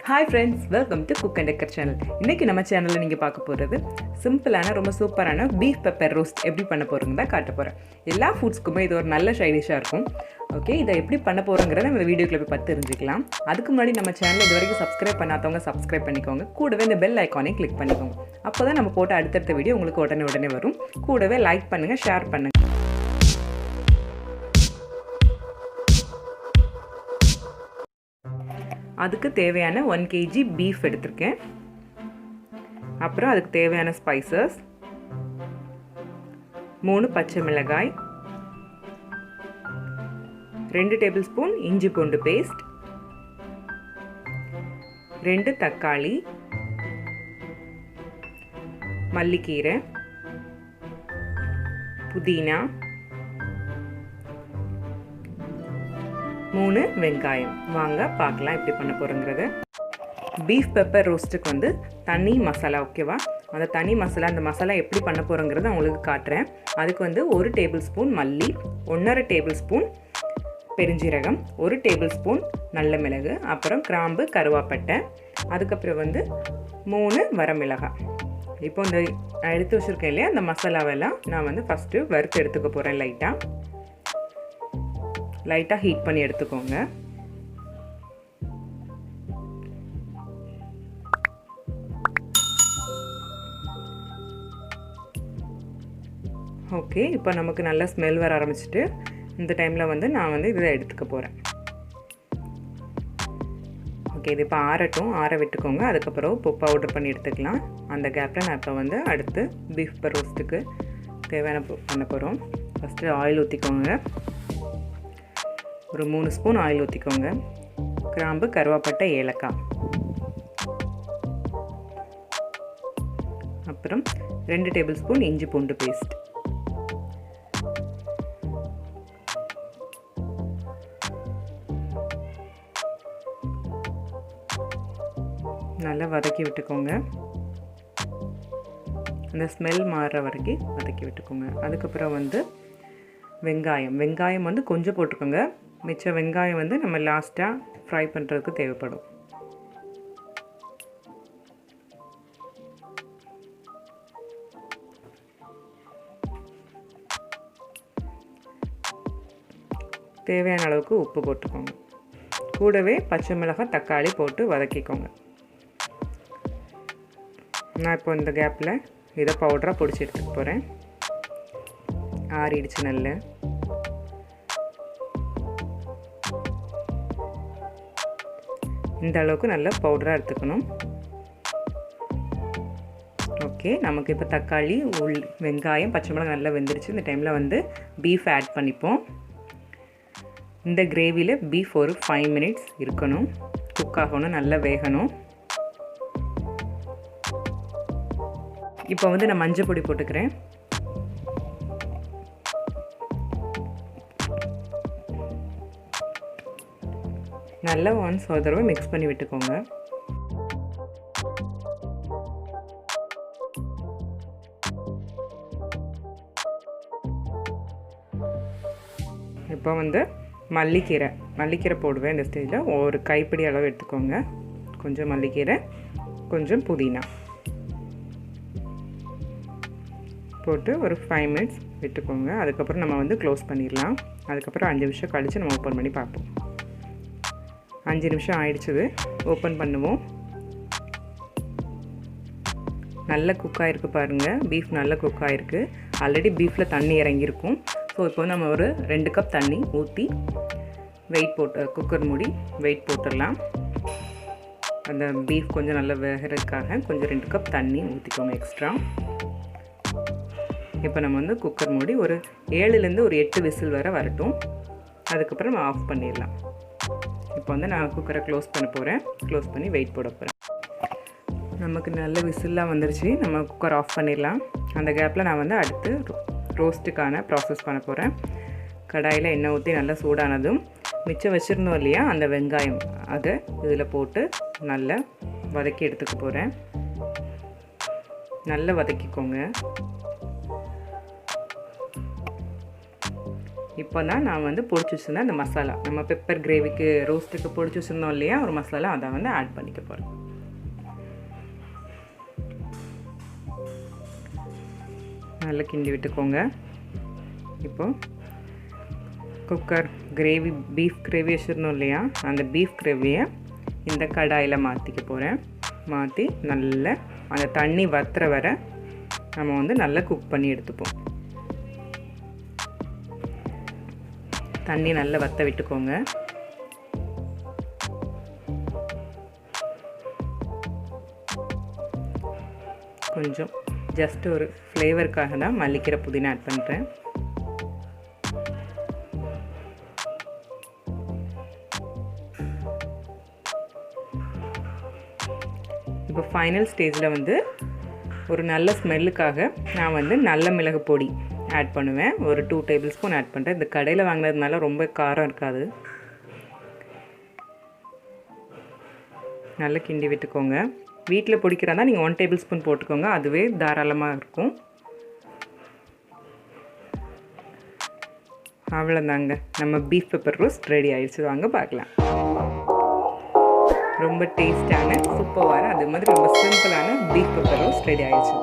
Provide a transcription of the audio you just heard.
Hi friends, welcome to Cook and Decor channel. இன்னைக்கு நம்ம சேனல்ல நீங்க பார்க்க போறது சிம்பிளான ரொம்ப சூப்பரான beef pepper roast எப்படி பண்ண போறோம்னு காட்ட போறேன். எல்லா ஃபுட்ஸ்க்குமே இது ஒரு நல்ல சைட் டிஷ்ஷா இருக்கும். ஓகே, இத எப்படி பண்ண போறோம்ங்கறத நம்ம வீடியோக்குள்ள போய் பார்த்து தெரிஞ்சுக்கலாம். அதுக்கு முன்னாடி நம்ம சேனலை இதுவரைக்கும் subscribe பண்ணாதவங்க subscribe பண்ணிக்கோங்க. கூடவே இந்த bell icon-ஐ click பண்ணிக்கோங்க. அப்பதான் நம்ம போட்ட அடுத்தடுத்த வீடியோ உங்களுக்கு உடனே வரும். கூடவே லைக் பண்ணுங்க, ஷேர் பண்ணுங்க. அதுக்கு தேவையான 1 kg பீஃப் எடுத்துர்க்கேன். அப்புறம் அதுக்கு தேவையான ஸ்பைசஸ் 3 பச்சை மிளகாய், 2 டேபிள்ஸ்பூன் இஞ்சி பூண்டு பேஸ்ட், 2 தக்காளி, மல்லிக்கீரை, புதினா, 3 வெங்காயம். வாங்க பார்க்கலாம் எப்படி பண்ண போறோம்ங்கறத. பீஃப் பெப்பர் ரோஸ்ட்டுக்கு வந்து தனி மசாலா, ஓகேவா? அந்த தனி மசாலா, அந்த மசாலா எப்படி பண்ண போறோம்ங்கறத உங்களுக்கு காட்டுறேன். அதுக்கு வந்து 1 டேபிள்ஸ்பூன் மல்லி, 1.5 டேபிள்ஸ்பூன் பெருஞ்சீரகம், 1 டேபிள்ஸ்பூன் நல்ல மிளகு, அப்புறம் கிராம்பு, கருவேப்பிலை, அதுக்கப்புறம் வந்து 3 வரமிளகாய். இப்போ இந்த எடுத்து வச்சிருக்கேன் இல்லையா, அந்த மசாலாவெல்லாம் நான் வந்து ஃபஸ்ட்டு வறுத்து எடுத்துக்க போகிறேன். லைட்டாக ஹீட் பண்ணி எடுத்துக்கோங்க. ஓகே, இப்போ நமக்கு நல்ல ஸ்மெல் வர ஆரம்பிச்சிட்டு இந்த டைமில் வந்து நான் வந்து இதை எடுத்துக்க போகிறேன். ஓகே, இது இப்போ ஆற விட்டுக்கோங்க. அதுக்கப்புறம் இப்போ பவுடர் பண்ணி எடுத்துக்கலாம். அந்த கேப்பில் நான் இப்போ வந்து அடுத்து பீஃப் ரோஸ்ட்டுக்கு தேவையான பண்ண போகிறோம். ஃபஸ்ட்டு ஆயில் ஊற்றிக்கோங்க. ஒரு 3 ஸ்பூன் ஆயில் ஊற்றிக்கோங்க. கிராம்பு, கருவேப்பிலை, ஏலக்காய், அப்புறம் 2 டேபிள் ஸ்பூன் இஞ்சி பூண்டு பேஸ்ட், நல்லா வதக்கி விட்டுக்கோங்க. அந்த ஸ்மெல் மாறுற வரைக்கும் வதக்கி விட்டுக்கோங்க. அதுக்கப்புறம் வந்து வெங்காயம் வந்து கொஞ்சம் போட்டுக்கோங்க. மிச்ச வெங்காயம் வந்து நம்ம லாஸ்ட்டாக ஃப்ரை பண்ணுறதுக்கு தேவைப்படும். தேவையான அளவுக்கு உப்பு போட்டுக்கோங்க. கூடவே பச்சை மிளகாய், தக்காளி போட்டு வதக்கிக்கோங்க. நான் இப்போ இந்த கேப்பில் இதை பவுடராக பொடிச்சு எடுத்துக்க போகிறேன். ஆறிடுச்சு நல்ல. இந்த அளவுக்கு நல்ல பவுடராக எடுத்துக்கணும். ஓகே, நமக்கு இப்போ தக்காளி, வெங்காயம், பச்சை மிளகாய் நல்லா வெந்துருச்சு. இந்த டைமில் வந்து பீஃப் ஆட் பண்ணிப்போம். இந்த கிரேவியில் பீஃப் ஒரு 5 மினிட்ஸ் இருக்கணும், குக் ஆகணும், நல்லா வேகணும். இப்போ வந்து நான் மஞ்சள் பொடி போட்டுக்கிறேன். நல்லா ஒன்ஸ் ஒரு தடவை மிக்ஸ் பண்ணி விட்டுக்கோங்க. இப்போ வந்து மல்லிக்கீரை போடுவேன். இந்த ஸ்டேஜில் ஒரு கைப்பிடி அளவு எடுத்துக்கோங்க. கொஞ்சம் மல்லிக்கீரை, கொஞ்சம் புதினா போட்டு ஒரு 5 மினிட்ஸ் விட்டுக்கோங்க. அதுக்கப்புறம் நம்ம வந்து க்ளோஸ் பண்ணிடலாம். அதுக்கப்புறம் 5 நிமிஷம் கழித்து நம்ம ஓப்பன் பண்ணி பார்ப்போம். 5 நிமிஷம் ஆயிடுச்சுது. ஓப்பன் பண்ணுவோம். நல்ல குக் ஆகிருக்கு பாருங்கள். பீஃப் நல்லா குக் ஆகிருக்கு. ஆல்ரெடி பீஃபில் தண்ணி இறங்கியிருக்கும். ஸோ இப்போ நம்ம ஒரு 2 கப் தண்ணி ஊற்றி குக்கர் மூடி வெயிட் போட்டுடலாம். அந்த பீஃப் கொஞ்சம் நல்லா வேகிறதுக்காக கொஞ்சம் 2 கப் தண்ணி ஊற்றிக்கோங்க எக்ஸ்ட்ரா. இப்போ நம்ம வந்து குக்கர் மூடி ஒரு 7லேருந்து ஒரு 8 விசில் வரை வரட்டும். அதுக்கப்புறம் நம்ம ஆஃப் பண்ணிடலாம். இப்போ வந்து நான் குக்கரை க்ளோஸ் பண்ண போகிறேன். க்ளோஸ் பண்ணி வெயிட் போட போகிறேன். நமக்கு நல்ல விசில்லாம் வந்துருச்சு. நம்ம குக்கர் ஆஃப் பண்ணிடலாம். அந்த கேப்பில் நான் வந்து அடுத்து ரோஸ்ட்டுக்கான ப்ராசஸ் பண்ண போகிறேன். கடாயில் எண்ணெய் ஊற்றி நல்லா சூடானதும் மிச்சம் வச்சுருந்தோம் இல்லையா, அந்த வெங்காயம் அதை இதில் போட்டு நல்லா வதக்கி எடுத்துக்க போகிறேன். நல்லா வதக்கிக்கோங்க. இப்போ தான் நான் வந்து பொடிச்சு வச்சுருந்தேன் அந்த மசாலா, நம்ம பெப்பர் கிரேவிக்கு ரோஸ்ட்டுக்கு பொடிச்சு வச்சுருந்தோம் இல்லையா ஒரு மசாலா, அதை வந்து ஆட் பண்ணிக்க போகிறேன். நல்லா கிண்டி விட்டுக்கோங்க. இப்போது குக்கர் கிரேவி பீஃப் கிரேவி வச்சுருந்தோம் இல்லையா, அந்த பீஃப் கிரேவியை இந்த கடாயில் மாற்றிக்க போகிறேன். மாற்றி நல்லா அந்த தண்ணி வத்துற வர நம்ம வந்து நல்லா குக் பண்ணி எடுத்துப்போம். தண்ணி நல்லா வற்ற விட்டுக்கோங்க. கொஞ்சம் ஜஸ்ட் ஒரு ஃப்ளேவருக்காக தான் மல்லிக்கீரை புதினா ஆட் பண்ணுறேன். இப்போ ஃபைனல் ஸ்டேஜில் வந்து ஒரு நல்ல ஸ்மெல்லுக்காக நான் வந்து நல்ல மிளகு பொடி ஆட் பண்ணுவேன். ஒரு 2 டேபிள் ஸ்பூன் ஆட் பண்ணுறேன். இந்த கடையில் வாங்கினதுனால ரொம்ப காரம் இருக்காது. நல்லா கிண்டி விட்டுக்கோங்க. வீட்டில் பொடிக்கிறதா நீங்கள் 1 டேபிள் ஸ்பூன் போட்டுக்கோங்க, அதுவே தாராளமாக இருக்கும். அவ்வளோதாங்க, நம்ம பீஃப் பெப்பர் ரோஸ்ட் ரெடி ஆயிடுச்சு. வாங்க பார்க்கலாம். ரொம்ப டேஸ்டான சூப்பரான அதே மாதிரி ரொம்ப சிம்பிளான பீஃப் பெப்பர் ரோஸ்ட் ரெடி ஆயிடுச்சு.